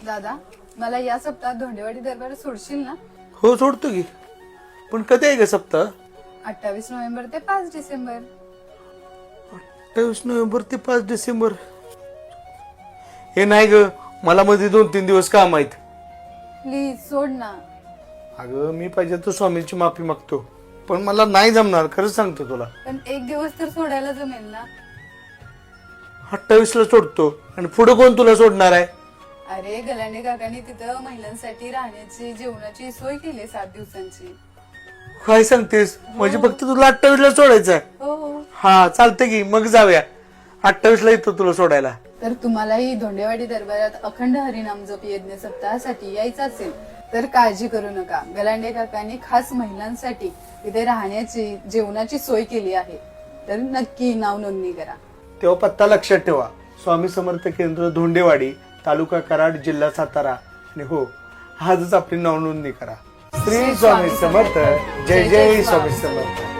दादा, मला या सप्ताहात धोंडेवाडी दरबार सोडशील ना? हो सोडतो की, पण कधी आहे ग सप्ताह? 28 नोव्हेंबर ते 5 डिसेंबर. 28 नोव्हेंबर ते 5 डिसेंबर. हे नाही ग, मला मध्ये 2-3 दिवस काम आहेत. प्लीज सोड ना. अगं मी पाहिजे तर स्वामींची माफी मागतो, पण मला नाही जमणार, खरंच सांगतो तुला. पण एक दिवस तर सोडायला जमेल ना? 28 ला सोडतो, आणि पुढे कोण तुला सोडणार आहे? अरे गलांडे काकांनी तिथं महिलांसाठी राहण्याची जेवणाची सोय केली 7 दिवसांची. काय सांगतेस? म्हणजे फक्त तुला 28 ला सोडायचं आहे? हो. हा चालतंय की, मग जाऊया. 28 ला येतो तुला सोडायला. तर तुम्हालाही धोंडेवाडी दरबारात अखंड हरिनाम जप यज्ञ सप्ताहासाठी यायचं असेल तर काळजी करू नका. गलांडे काकांनी खास महिलांसाठी इथे राहण्याची जेवणाची सोय केली आहे. तर नक्की नाव नोंदणी करा. तेव्हा पत्ता लक्षात ठेवा. स्वामी समर्थ केंद्र, धोंडेवाडी, तालुका कराड, जिल्हा सातारा. आणि हो, आजच आपली नाव नोंदणी करा. श्री स्वामी समर्थ. जय जय स्वामी समर्थ.